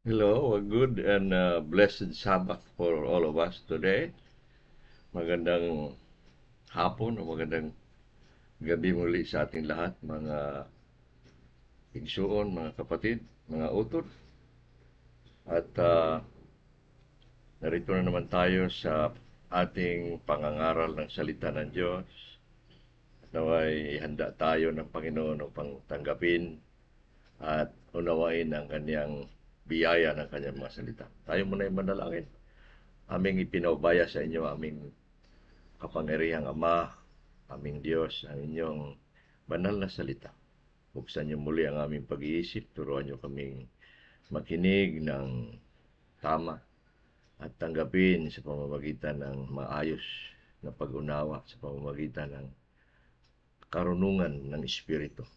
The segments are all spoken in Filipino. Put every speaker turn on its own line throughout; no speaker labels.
Hello, a good and blessed Sabbath for all of us today. Magandang hapon o magandang gabi muli sa ating lahat, mga igsuon, mga kapatid, mga utod. At narito na naman tayo sa ating pangangaral ng salita ng Diyos. Naway handa tayo ng Panginoon upang tanggapin at unawain ang kanyang biyaya ng kanyang mga salita. Tayo muna ay manalangin. Aming ipinaubaya sa inyo, aming kapangyarihang Ama, aming Diyos, ang inyong banal na salita. Buksan niyo muli ang aming pag-iisip, turuan niyo kaming makinig ng tama at tanggapin sa pamamagitan ng maayos na pag-unawa, sa pamamagitan ng karunungan ng Espiritu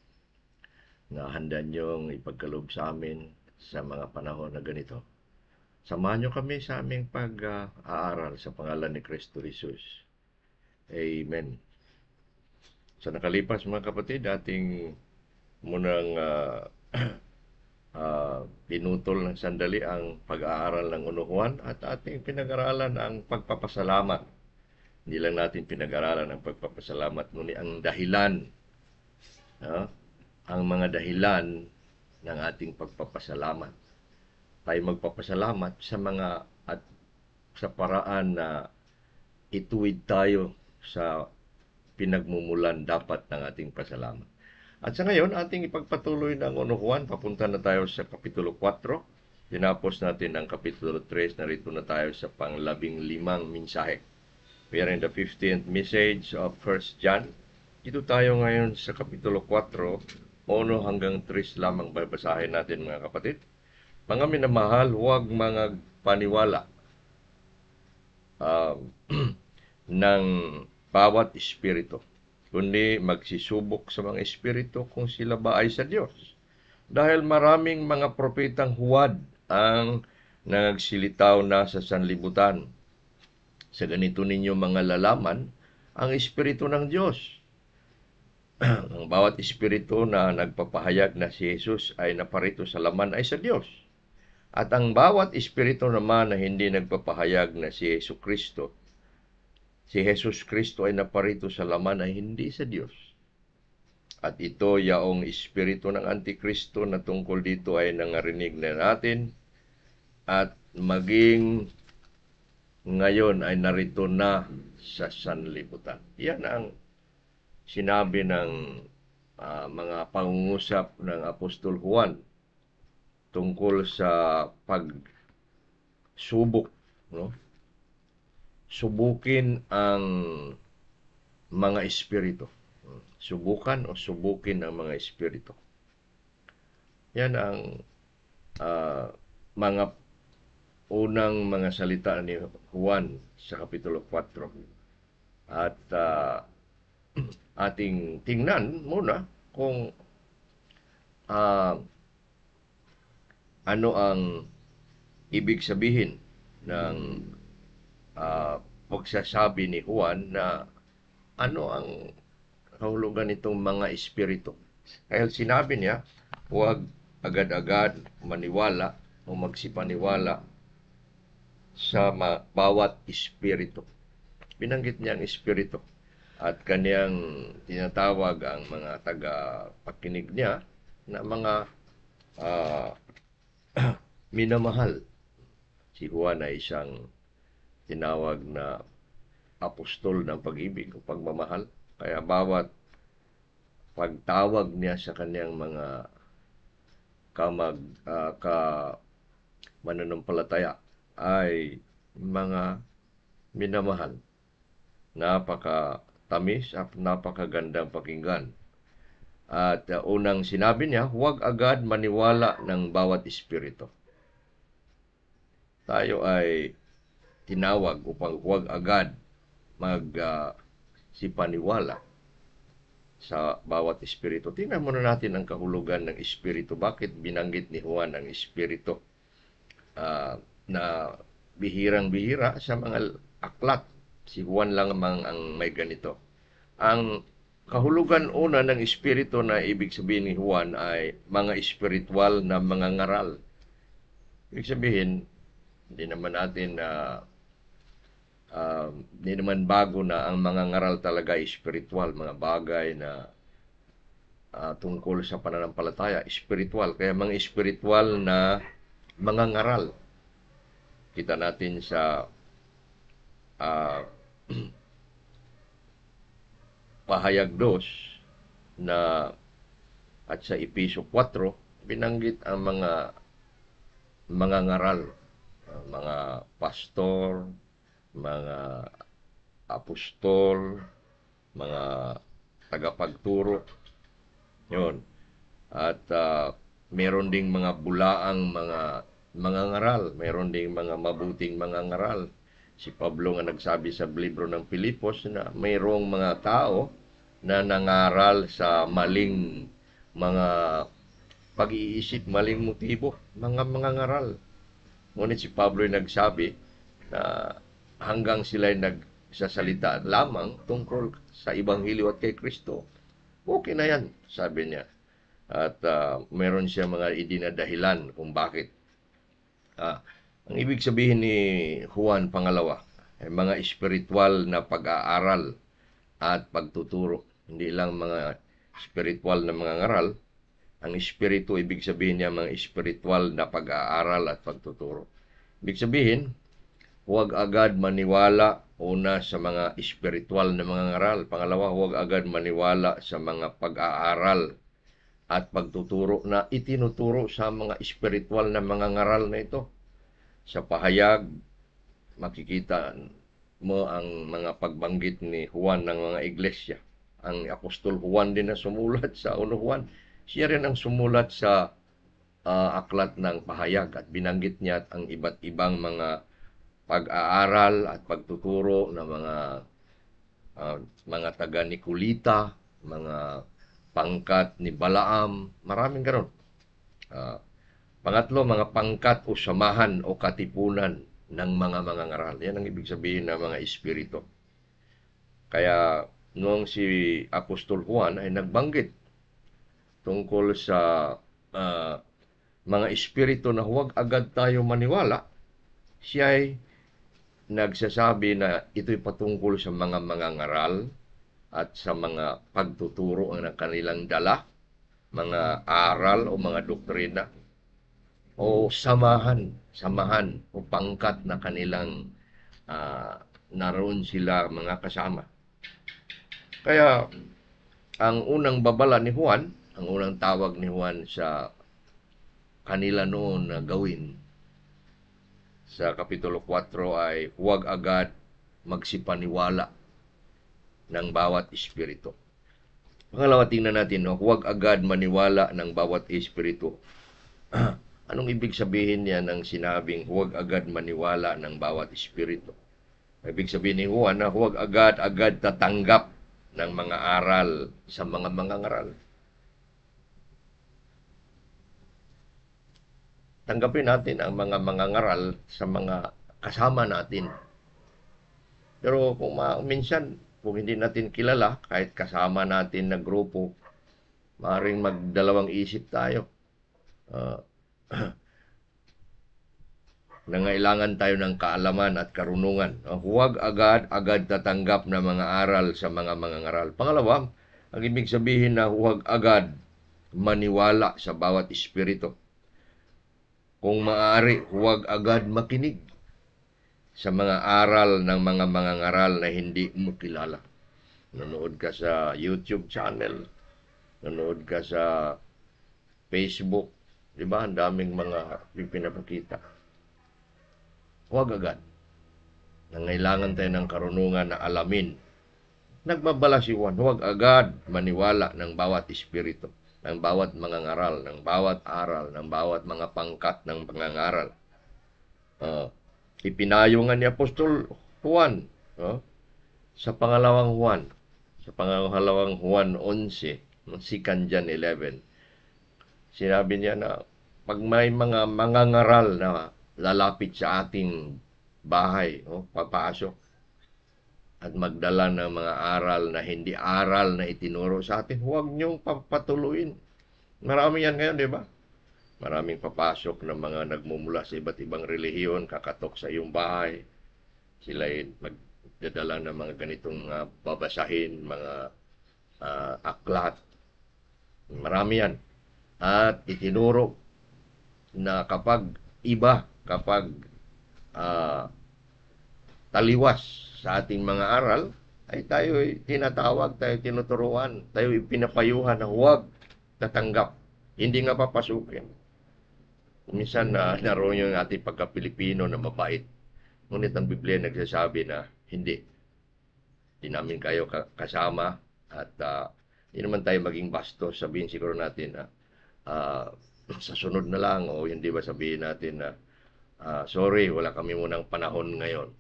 na handa niyong ipagkaloob sa amin sa mga panahon na ganito. Samahan niyo kami sa aming pag-aaral sa pangalan ni Kristo Jesus. Amen. Sa nakalipas mga kapatid, ating munang pinutol ng sandali ang pag-aaral ng unuhuan at ating pinag-aralan ang pagpapasalamat. Hindi lang natin pinag-aralan ang pagpapasalamat, ngunit ang dahilan, ang mga dahilan ng ating pagpapasalamat. Tayo magpapasalamat sa mga at sa paraan na ituwid tayo sa pinagmumulan dapat ng ating pasalamat. At sa ngayon, ating ipagpatuloy ng unuhuan. Papunta na tayo sa Kapitulo 4. Tinapos natin ang Kapitulo 3. Narito na tayo sa pang-15 mensahe. We are in the 15th message of 1 John. Dito tayo ngayon sa Kapitulo 4. 1 hanggang 3 lamang babasahin natin mga kapatid. Mga minamahal, huwag mga paniwala ng bawat espiritu, kundi magsisubok sa mga espiritu kung sila ba ay sa Diyos. Dahil maraming mga propetang huwad ang nagsilitaw na sa sanlibutan. Sa ganito ninyo mga lalaman ang espiritu ng Diyos. Ang bawat espiritu na nagpapahayag na si Jesus ay naparito sa laman ay sa Diyos. At ang bawat espiritu naman na hindi nagpapahayag na si Jesus Kristo ay naparito sa laman ay hindi sa Diyos. At ito yaong espiritu ng Antikristo na tungkol dito ay nangarinig na natin at maging ngayon ay narito na sa sanlibutan. Yan ang sinabi ng mga pangungusap ng Apostol Juan tungkol sa pagsubok, no? Subukin ang mga espiritu. Subukan o subukin ang mga espiritu. Yan ang mga unang mga salita ni Juan sa Kapitulo 4. At ating tingnan muna kung ano ang ibig sabihin ng pagsasabi ni Juan na ano ang kahulugan nitong mga espiritu. Dahil sinabi niya, huwag agad-agad maniwala o magsipaniwala sa bawat espiritu. Binanggit niya ang espiritu at kaniyang tinatawag ang mga taga-pakinig niya na mga minamahal. Si Juan ay isang tinawag na apostol ng pag-ibig o pagmamahal. Kaya bawat pagtawag niya sa kaniyang mga mananampalataya ay mga minamahal. Napakatamis at napakagandang pakinggan. At unang sinabi niya, huwag agad maniwala ng bawat espiritu. Tayo ay tinawag upang huwag agad magsipaniwala sa bawat espiritu. Tingnan muna natin ang kahulugan ng espiritu. Bakit binanggit ni Juan ang espiritu na bihirang-bihira sa mga aklat? Si Juan lang ang may ganito. Ang kahulugan una ng espiritu na ibig sabihin ni Juan ay mga espiritual na mga ngaral. Ibig sabihin, hindi naman natin hindi naman bago na ang mga ngaral talaga ay spiritual, mga bagay na tungkol sa pananampalataya, spiritual. Kaya mga spiritual na mga ngaral. Kita natin sa ah, Pahayag 2 na at sa Episo 4, binanggit ang mga ngaral, mga pastor, mga apostol, mga tagapagturo. Yun. At meron ding mga bulaang mga ngaral, meron ding mga mabuting mga ngaral. Si Pablo nga nagsabi sa libro ng Pilipos na mayroong mga tao na nangaral sa maling mga pag-iisip, maling motibo, mga ngaral. Ngunit si Pablo ay nagsabi na hanggang sila'y nagsasalita lamang tungkol sa Ebanghelyo at kay Kristo, okay na yan, sabi niya. At meron siya mga idinadahilan kung bakit. Ang ibig sabihin ni Juan pangalawa ay mga espiritual na pag-aaral at pagtuturo. Hindi lang mga spiritual na mga ngaral. Ang espiritu, ibig sabihin niya mga espiritual na pag-aaral at pagtuturo. Ibig sabihin, huwag agad maniwala una sa mga espiritual na mga ngaral. Pangalawa, huwag agad maniwala sa mga pag-aaral at pagtuturo na itinuturo sa mga espiritual na mga ngaral na ito. Sa pahayag, makikita mo ang mga pagbanggit ni Juan ng mga iglesia. Ang Apostol Juan din na sumulat sa 1 Juan. Siya rin ang sumulat sa aklat ng pahayag at binanggit niya ang iba't ibang mga pag-aaral at pagtuturo ng mga taga Nicolita, mga pangkat ni Balaam, maraming ganoon. Pangatlo, mga pangkat o samahan o katipunan ng mga ngaral. Yan ang ibig sabihin ng mga espiritu. Kaya noong si Apostol Juan ay nagbanggit tungkol sa mga espiritu na huwag agad tayo maniwala, siya ay nagsasabi na ito'y patungkol sa mga ngaral at sa mga pagtuturo ang kanilang dala, mga aral o mga doktrina, o samahan o pangkat na kanilang naroon sila mga kasama. Kaya ang unang babala ni Juan, ang unang tawag ni Juan sa kanila noon na gawin sa Kapitulo 4 ay huwag agad magsipaniwala ng bawat espiritu. Pangalawa, tingnan natin, huwag agad maniwala ng bawat espiritu. Anong ibig sabihin niya ng sinabing huwag agad maniwala ng bawat espiritu? Ibig sabihin ni Juan na huwag agad tatanggap ng mga aral sa mga ngaral. Tanggapin natin ang mga ngaral sa mga kasama natin. Pero kung minsan, kung hindi natin kilala, kahit kasama natin na grupo, maaaring magdalawang isip tayo. Nangailangan tayo ng kaalaman at karunungan. Huwag agad tatanggap ng mga aral sa mga ngaral. Pangalawa, ang ibig sabihin na huwag agad maniwala sa bawat espiritu. Kung maaari, huwag agad makinig sa mga aral ng mga ngaral na hindi mo kilala. Nanood ka sa YouTube channel, nanood ka sa Facebook, di ba? Ang daming mga pinapakita. Huwag agad. Nangailangan tayo ng karunungan na alamin. Nagbabala si Juan, huwag agad maniwala ng bawat espiritu, ng bawat mga ngaral, ng bawat aral, ng bawat mga pangkat ng pangangaral. Ipinayo nga ni Apostol Juan sa pangalawang Juan 11, 2 John 11. Sinabi niya na pag may mga ngaral na lalapit sa ating bahay, papasok at magdala ng mga aral na hindi aral na itinuro sa atin, huwag niyong papatuloyin. Marami yan ngayon, di ba? Maraming papasok na mga nagmumula sa iba't ibang relihiyon, kakatok sa iyong bahay. Sila ay magdadala ng mga ganitong babasahin, mga aklat. Marami yan. At itinuro na kapag taliwas sa ating mga aral, ay tayo tinatawag, tayo tinuturuan, tayo pinapayuhan na huwag tatanggap, hindi nga papasukin. Minsan naroon yung ating pagka-Pilipino na mabait. Ngunit ang Biblia nagsasabi na hindi. Hindi namin kayo kasama at hindi naman tayo maging bastos. Sabihin siguro natin na sa sunod na lang o hindi ba sabihin natin na sorry, wala kami munang panahon ngayon.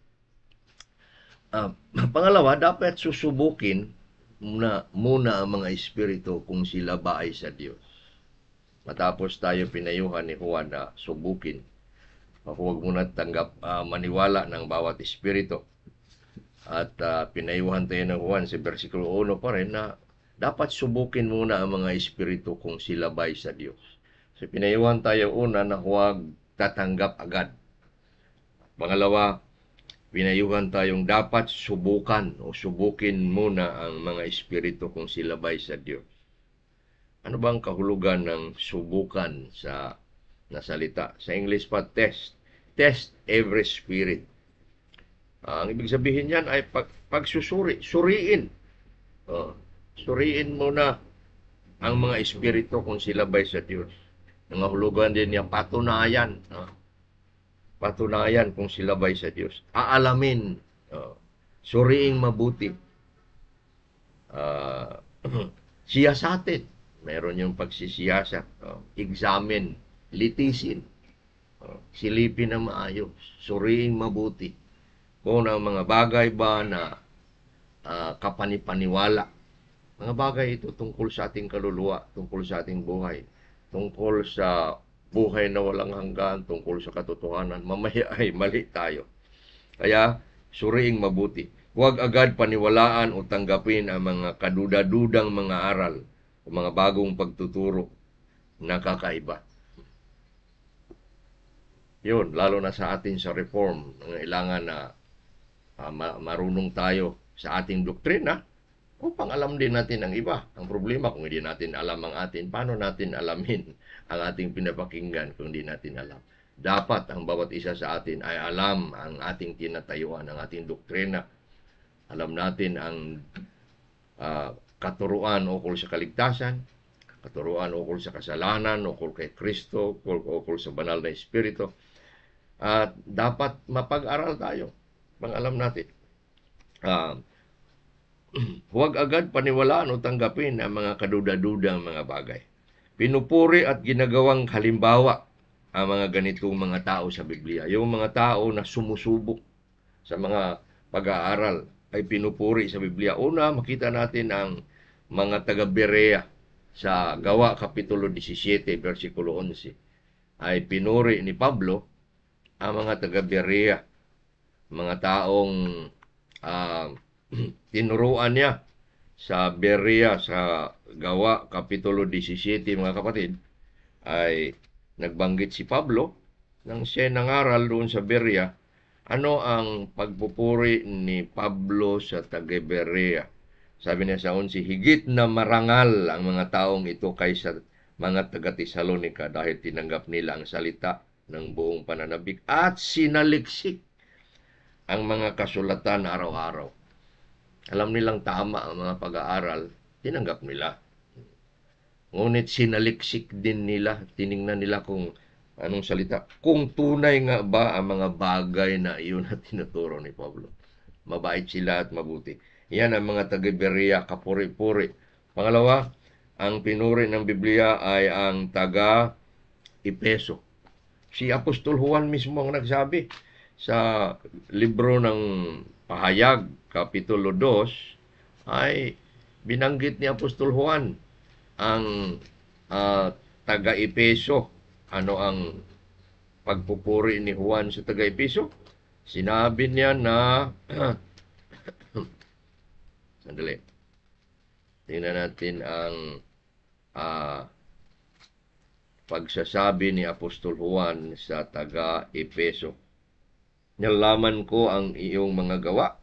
Pangalawa, dapat susubukin muna ang mga espiritu kung sila ba ay sa Diyos. Matapos tayo pinayuhan ni Juan na subukin, huwag muna maniwala ng bawat espiritu. At pinayuhan tayo ng Juan sa versikulo 1 pa rin na dapat subukin muna ang mga espiritu kung sila ba ay sa Diyos. So pinayuhan tayo una na huwag tatanggap agad. Pangalawa, pinayuhan tayong dapat subukan o subukin muna ang mga espiritu kung sila ba ay sa Diyos. Ano ba ang kahulugan ng subukan sa salita? Sa English pa, test. Test every spirit. Ang ibig sabihin yan ay pagsusuri. Suriin. Suriin muna ang mga espiritu kung sila ba sa Diyos. Ang kahulugan din niya, patunayan. Patunayan kung sila ba sa Diyos. Aalamin. Suriing mabuti. Siyasatin. Meron yung pagsisiyasat, examine, litisin, silipin na maayos, suriing mabuti. Kung ang mga bagay ba na kapanipaniwala, mga bagay ito tungkol sa ating kaluluwa, tungkol sa ating buhay, tungkol sa buhay na walang hanggan, tungkol sa katotohanan, mamaya ay mali tayo. Kaya, suriing mabuti. Huwag agad paniwalaan o tanggapin ang mga kaduda-dudang mga aral, o mga bagong pagtuturo na kakaiba. Yun, lalo na sa atin sa reform, kailangan na marunong tayo sa ating doktrina upang alam din natin ang iba. Ang problema, kung hindi natin alam ang atin, paano natin alamin ang ating pinapakinggan kung hindi natin alam? Dapat ang bawat isa sa atin ay alam ang ating tinatayuan, ang ating doktrina. Alam natin ang katuruan ukol sa kaligtasan, katuruan ukol sa kasalanan, ukol kay Kristo, ukol sa banal na Espiritu. At dapat mapag-aral tayo, pang alam natin. Huwag agad paniwalaan o tanggapin ang mga kaduda-dudang mga bagay. Pinupuri at ginagawang halimbawa ang mga ganitong mga tao sa Biblia. Yung mga tao na sumusubok sa mga pag-aaral ay pinupuri sa Biblia. Una, makita natin ang mga taga-Berea sa Gawa Kapitulo 17, versikulo 11. Ay pinuri ni Pablo ang mga taga-Berea, mga taong tinuruan niya sa Berea, sa Gawa Kapitulo 17, mga kapatid, ay nagbanggit si Pablo nang siya nangaral doon sa Berea. Ano ang pagpupuri ni Pablo sa taga-Berea? Sabi niya sa 11, higit na marangal ang mga taong ito kaysa mga taga-Tesalonika dahil tinanggap nila ang salita ng buong pananabik at sinaliksik ang mga kasulatan araw-araw. Alam nilang tama ang mga pag-aaral, tinanggap nila. Ngunit sinaliksik din nila, tiningnan nila kung anong salita. Kung tunay nga ba ang mga bagay na iyon na tinuturo ni Pablo. Mabait sila at mabuti. Yan ang mga taga-Berea, kapuri-puri. Pangalawa, ang pinuri ng Biblia ay ang taga-Epeso. Si Apostol Juan mismo ang nagsabi sa libro ng Pahayag, Kapitulo 2, ay binanggit ni Apostol Juan ang taga-Epeso. Ano ang pagpupuri ni Juan sa taga-Epeso? Sinabi niya na sandali. Tingnan natin ang pagsasabi ni Apostol Juan sa taga-Epeso. Nalaman ko ang iyong mga gawa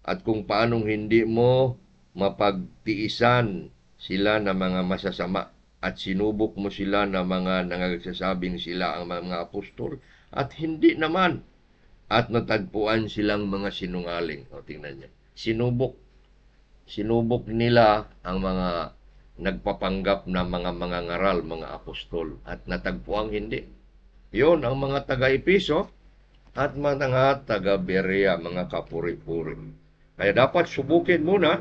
at kung paanong hindi mo mapagtiisan sila na mga masasama at sinubok mo sila na mga nangagsasabing sila ang mga apostol at hindi naman at natagpuan silang mga sinungaling. O, tingnan niyo. Sinubok nila ang mga nagpapanggap na mga ngaral, mga apostol at natagpuan hindi. Yon ang mga taga-Epeso at mga taga-Berea, mga kapuri-puri. Kaya dapat subukin muna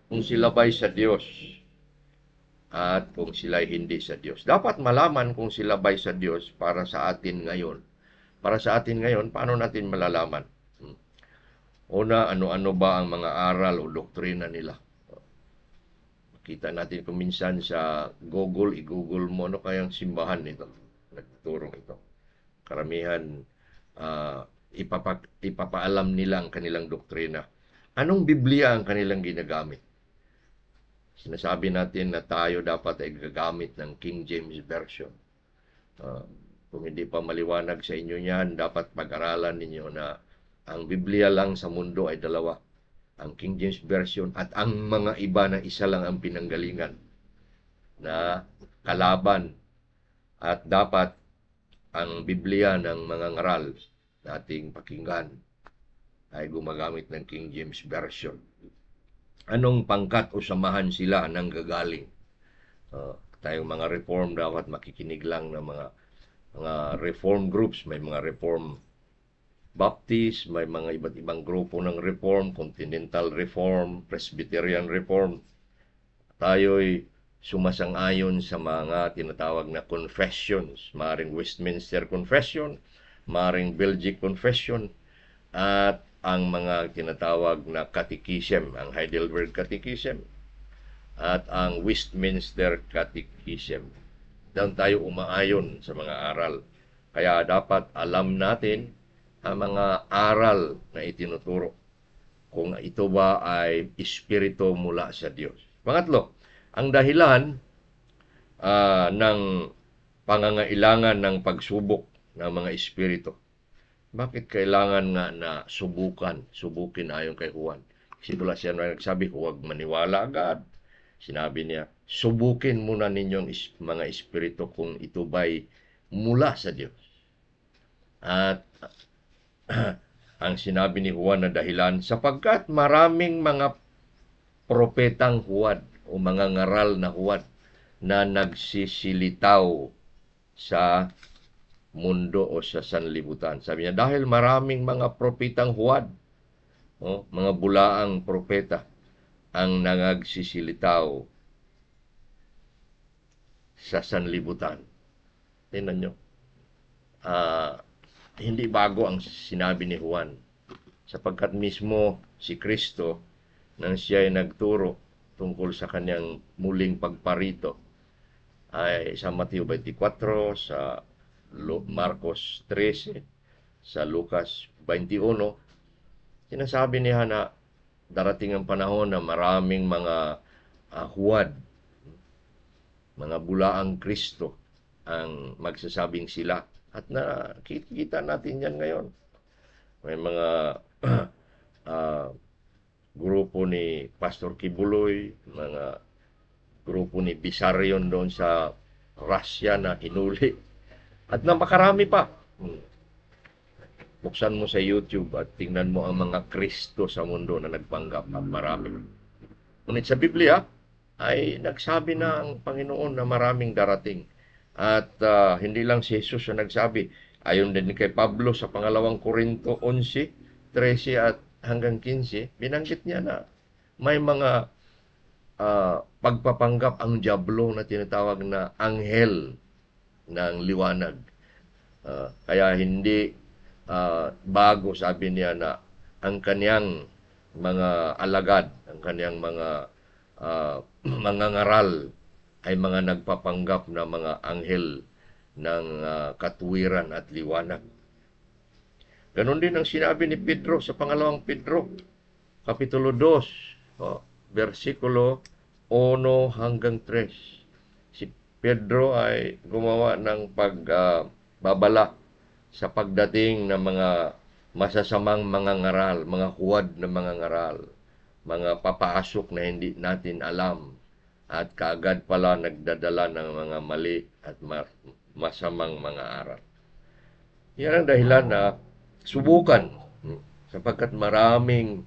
kung sila ba'y sa Diyos at kung sila'y hindi sa Diyos. Dapat malaman kung sila ba'y sa Diyos para sa atin ngayon. Para sa atin ngayon, paano natin malalaman? Una, ano-ano ba ang mga aral o doktrina nila? Makita natin kung minsan sa Google, i-Google mo, ano kayang simbahan nito? Nagtuturong ito. Karamihan, ipapaalam nila ang kanilang doktrina. Anong Biblia ang kanilang ginagamit? Sinasabi natin na tayo dapat ay gagamit ng King James Version. Kung hindi pa maliwanag sa inyo yan, dapat pag-aralan ninyo na ang Biblia lang sa mundo ay dalawa. Ang King James Version at ang mga iba na isa lang ang pinanggalingan na kalaban. At dapat ang Biblia ng mga ngaral nating pakinggan ay gumagamit ng King James Version. Anong pangkat o samahan sila nang gagaling? Tayong mga reform dapat makikinig lang ng mga reform groups. May mga reform Baptist, may mga iba't ibang grupo ng reform, Continental Reform, Presbyterian Reform. Tayo'y sumasang-ayon sa mga tinatawag na confessions. Maring Westminster Confession, maring Belgic Confession, at ang mga tinatawag na Catechism, ang Heidelberg Catechism, at ang Westminster Catechism. Doon tayo umaayon sa mga aral. Kaya dapat alam natin ang mga aral na itinuturo kung ito ba ay espiritu mula sa Diyos. Pangatlo, ang dahilan ng pangangailangan ng pagsubok ng mga espiritu. Bakit kailangan nga na subukin ayon kay Juan? Simula siya na nagsabi, huwag maniwala agad. Sinabi niya, subukin muna ninyong mga espiritu kung ito ba'y mula sa Diyos. At ang sinabi ni Juan na dahilan, sapagkat maraming mga propetang huwad o mga ngaral na huwad na nagsisilitaw sa mundo o sa sanlibutan. Sabi niya, dahil maraming mga propetang huwad, mga bulaang propeta, ang nagsisilitaw sa sanlibutan. Tingnan nyo. Hindi bago ang sinabi ni Juan, sapagkat mismo si Kristo, nang siya ay nagturo tungkol sa kanyang muling pagparito, ay sa Mateo 24, sa Marcos 13, sa Lucas 21, sinasabi niya na darating ang panahon na maraming mga huwad, mga bulaang Kristo ang magsasabing sila. At nakikita natin yan ngayon. May mga grupo ni Pastor Kibuloy, mga grupo ni Bisarion doon sa Russia na hinuli. At napakarami pa. Buksan mo sa YouTube at tingnan mo ang mga Kristo sa mundo na nagpanggap at marami. Ngunit sa Biblia ay nagsabi na ang Panginoon na maraming darating. At hindi lang si Jesus na nagsabi. Ayon din kay Pablo sa pangalawang Korinto 11:13 at hanggang 15, binanggit niya na may mga pagpapanggap ang dyablo na tinatawag na anghel ng liwanag. Kaya hindi bago, sabi niya, na ang kaniyang mga alagad, ang kaniyang mga ngaral ay mga nagpapanggap na mga anghel ng katuwiran at liwanag. Ganon din ang sinabi ni Pedro sa pangalawang Pedro, Kapitulo 2, versikulo 1 hanggang 3. Si Pedro ay gumawa ng pagbabala sa pagdating ng mga masasamang mga ngaral, mga huwad na mga ngaral, mga papasok na hindi natin alam at kaagad pala nagdadala ng mga mali at masamang mga aral. Yan ang dahilan na subukan sapagkat maraming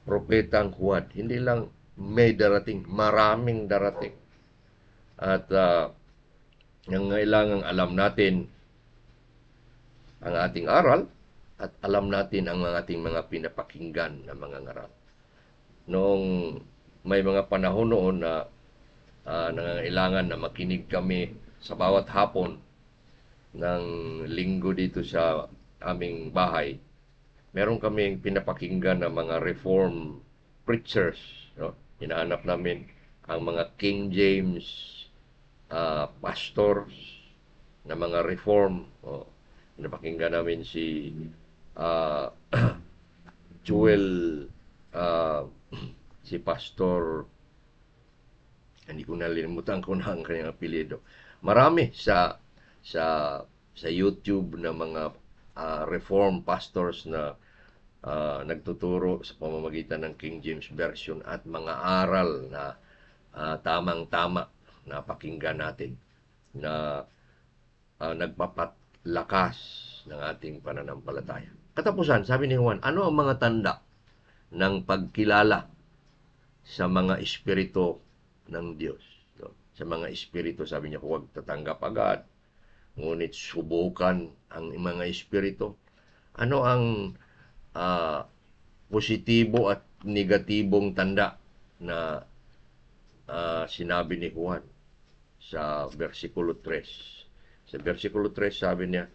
propetang huwad. Hindi lang may darating, maraming darating. At kailangang alam natin ang ating aral at alam natin ang ating mga pinapakinggan na mga ngaral. Noong may mga panahon noon na nangangailangan na makinig kami sa bawat hapon ng linggo dito sa aming bahay, meron kaming pinapakinggan na mga reform preachers. No? Hinahanap namin ang mga King James pastors na mga reform. Pinapakinggan namin si Joel, si Pastor, hindi ko nalimutan ko na ang kanyang apelyido. Marami sa YouTube na mga reform pastors na nagtuturo sa pamamagitan ng King James Version at mga aral na tamang-tama na pakinggan natin na nagpapatlakas ng ating pananampalataya. Katapusan, sabi ni Juan, ano ang mga tanda ng pagkilala sa mga espiritu ng Diyos? So, sa mga espiritu, sabi niya, huwag tatanggap agad, ngunit subukan ang mga espiritu. Ano ang positibo at negatibong tanda na sinabi ni Juan sa versikulo 3? Sa versikulo 3 sabi niya,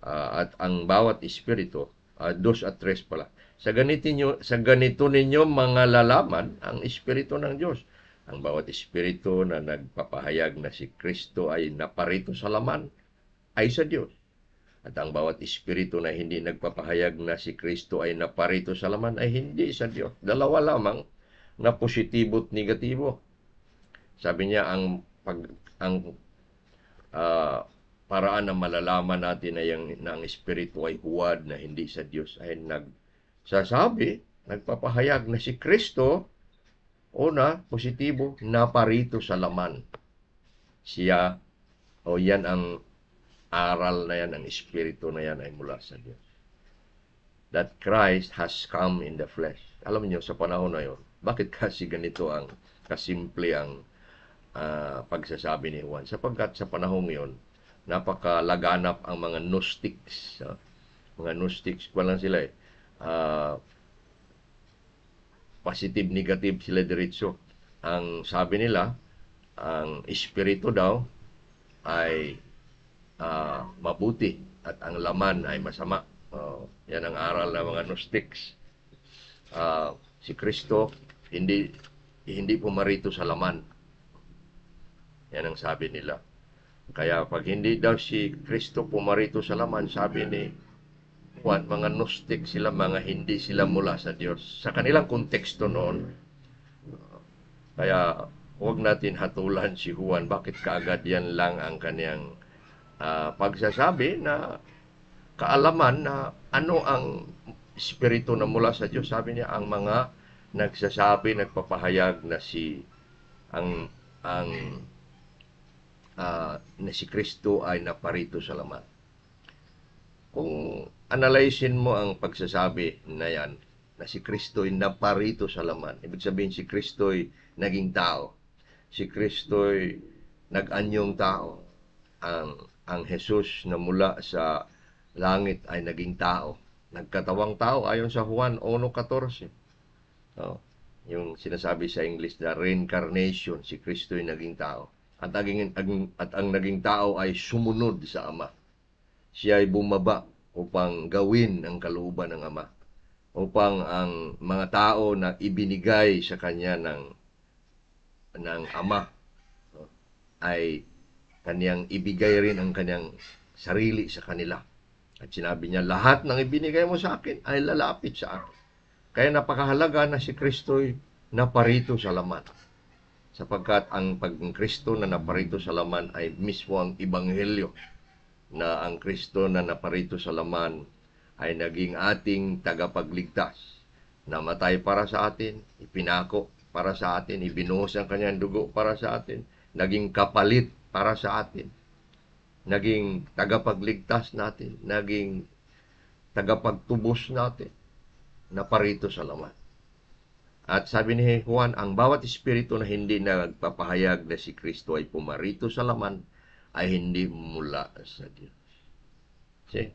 at ang bawat espiritu, 2 at 3 pala, sa ganito ninyo mga lalaman ang espiritu ng Diyos. Ang bawat espiritu na nagpapahayag na si Kristo ay naparito sa laman ay sa Diyos. At ang bawat espiritu na hindi nagpapahayag na si Kristo ay naparito sa laman ay hindi sa Diyos. Dalawa lamang na positibo at negatibo. Sabi niya, ang paraan na malalaman natin na ang espiritu ay huwad na hindi sa Diyos ay nagpapahayag na si Kristo, una, positibo, naparito sa laman. Siya, yan ang aral na yan, ang espiritu na yan ay mula sa Diyos. That Christ has come in the flesh. Alam niyo, sa panahon na yun, bakit kasi ganito ang kasimple ang pagsasabi ni Juan? Sapagkat sa panahon yun, napakalaganap ang mga Gnostics. Mga Gnostics, walang sila positive, negative sila diretso. Ang sabi nila, ang espiritu daw ay mabuti at ang laman ay masama. Yan ang aral ng mga Gnostics. Si Kristo hindi pumarito sa laman. Yan ang sabi nila. Kaya pag hindi daw si Kristo pumarito sa laman, sabi ni Juan, mga Gnostic sila, mga hindi sila mula sa Diyos. Sa kanilang konteksto noon, kaya huwag natin hatulan si Juan. Bakit kaagad yan lang ang kaniyang pagsasabi na kaalaman na ano ang espiritu na mula sa Diyos? Sabi niya, ang mga nagsasabi, nagpapahayag na na si Kristo ay naparito sa laman. Kung analysin mo ang pagsasabi na yan, na si Kristo ay naparito sa laman, ibig sabihin si Kristo ay naging tao. Si Kristo ay nag-anyong tao. Ang Jesus na mula sa langit ay naging tao. Nagkatawang tao ayon sa Juan 1:14. Yung sinasabi sa English na reincarnation, si Kristo ay naging tao. At ang naging tao ay sumunod sa Ama. Siya ay bumaba upang gawin ang kalooban ng Ama. Upang ang mga tao na ibinigay sa kanya ng Ama ay kaniyang ibigay rin ang kaniyang sarili sa kanila. At sinabi niya, lahat ng ibinigay mo sa akin ay lalapit sa akin. Kaya napakahalaga na si Kristo'y naparito sa laman. sapagkat ang Kristo na naparito sa laman ay mismo ang Ebanghelyo, na ang Kristo na naparito sa laman ay naging ating tagapagligtas. Namatay para sa atin, ipinako para sa atin, ibinuhos ang kanyang dugo para sa atin, naging kapalit para sa atin, naging tagapagligtas natin, naging tagapagtubos natin, naparito sa laman. At sabi ni Juan, ang bawat espiritu na hindi nagpapahayag na si Kristo ay pumarito sa laman ay hindi mula sa Diyos. See?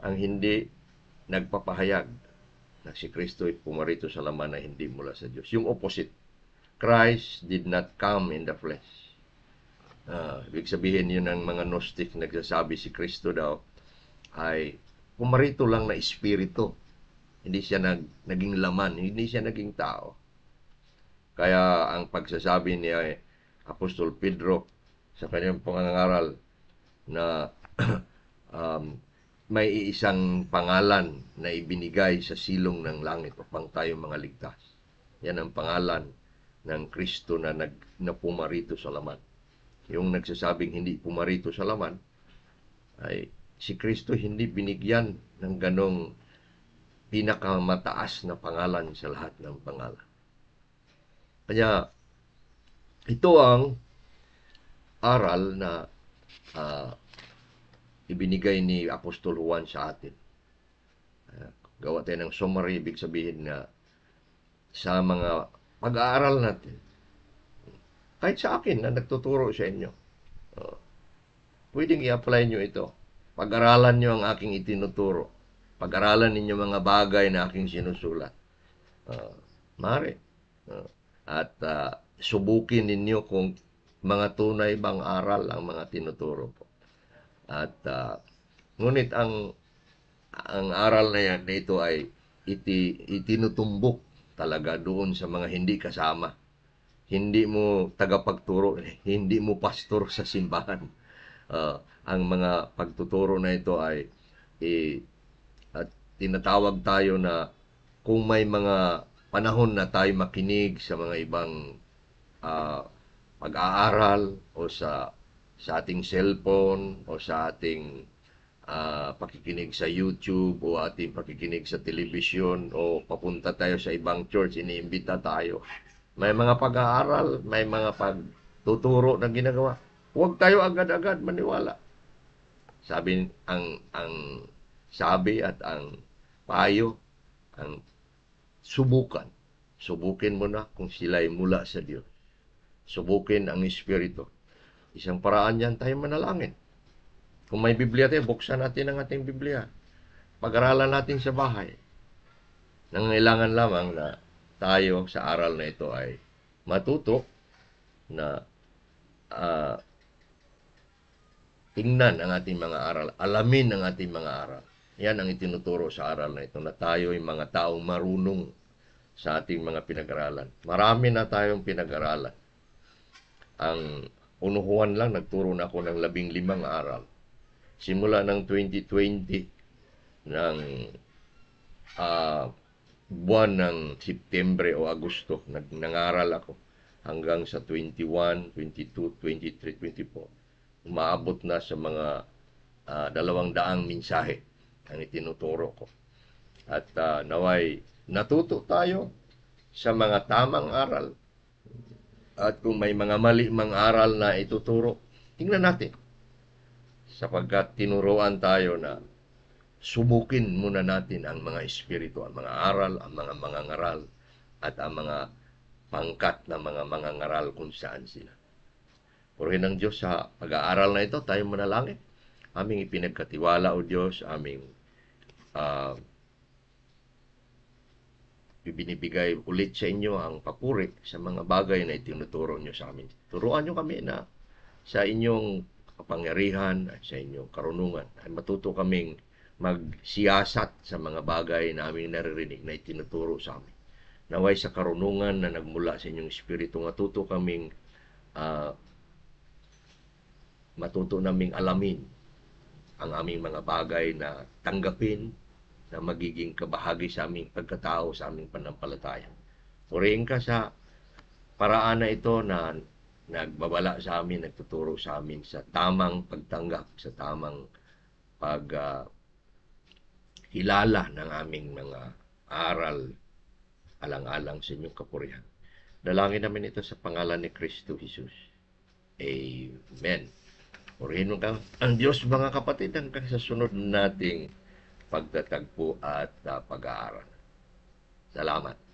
Ang hindi nagpapahayag na si Kristo ay pumarito sa laman ay hindi mula sa Diyos. Yung opposite. Christ did not come in the flesh. Ibig sabihin yun ang mga Gnostic nagsasabi si Kristo daw ay pumarito lang na espiritu. Hindi siya naging laman, hindi siya naging tao. Kaya ang pagsasabi ni Apostol Pedro sa kanyang pangangaral na may isang pangalan na ibinigay sa silong ng langit upang tayo mga ligtas. Yan ang pangalan ng Kristo na pumarito sa laman. Yung nagsasabing hindi pumarito sa laman, ay si Kristo hindi binigyan ng ganong pinakamataas na pangalan sa lahat ng pangalan. Kaya ito ang aral na ibinigay ni Apostol Juan sa atin. Gawa tayo ng summary, ibig sabihin na sa mga pag-aaral natin, kahit sa akin na nagtuturo sa inyo, pwedeng i-apply nyo ito. Pag-aralan nyo ang aking itinuturo. Pag-aralan ninyo mga bagay na aking sinusulat. Mari. At subukin ninyo kung mga tunay bang aral ang mga tinuturo po. At ngunit ang aral na yan, ito ay itinutumbok talaga doon sa mga hindi kasama. Hindi mo tagapagturo, hindi mo pastor sa simbahan. Ang mga pagtuturo na ito ay at tinatawag tayo na kung may mga panahon na tayo makinig sa mga ibang pag-aaral o sa ating cellphone o sa ating pakikinig sa YouTube o ating pakikinig sa television o papunta tayo sa ibang church, iniimbita tayo. May mga pag-aaral, may mga pagtuturo na ginagawa. Huwag tayo agad-agad maniwala. Sabi at ang payo, ang subukan. Subukin mo na kung sila'y mula sa Diyos. Subukin ang Espiritu. Isang paraan yan tayo manalangin. Kung may Biblia tayo, buksan natin ang ating Biblia. Pag-aralan natin sa bahay. Nangailangan lamang na tayo sa aral na ito ay matuto na tingnan ang ating mga aral, alamin ang ating mga aral. Yan ang itinuturo sa aral na ito, na tayo ay mga taong marunong sa ating mga pinag-aralan. Marami na tayong pinag-aralan. Ang unuhuan lang, nagturo na ako ng 15 aral. Simula ng 2020, ng buwan ng Setyembre o Agosto, nangaral ako hanggang sa 21, 22, 23, 24. Umaabot na sa mga 200 mensahe ang itinuturo ko. At naway natuto tayo sa mga tamang aral. At kung may mga mali mang aral na ituturo, tingnan natin. Sapagkat tinuruan tayo na subukin muna natin ang mga espiritu, ang mga aral, ang mga mangangaral, at ang mga pangkat na mga mangangaral kung saan sila. Purihin ng Diyos sa pag-aaral na ito, tayo manalangin. Aming ipinagkatiwala, O Diyos, aming ibinibigay ulit sa inyo ang papuri sa mga bagay na itinuturo nyo sa amin. Turuan nyo kami na sa inyong kapangyarihan at sa inyong karunungan ay matuto kaming magsiyasat sa mga bagay na aming naririnig na itinuturo sa amin. Naway sa karunungan na nagmula sa inyong espiritu, matuto kaming matuto naming alamin ang aming mga bagay na tanggapin na magiging kabahagi sa aming pagkatao, sa aming panampalataya. Purihin ka sa paraan na ito na nagbabala sa amin, nagtuturo sa amin sa tamang pagtanggap, sa tamang hilala ng aming mga aral alang-alang sa inyong kapurihan. Dalangin namin ito sa pangalan ni Kristo Jesus. Amen. Purihin mo ka ang Diyos, mga kapatid, hanggang sa sunod nating pagtatagpo at pag-aaral. Salamat.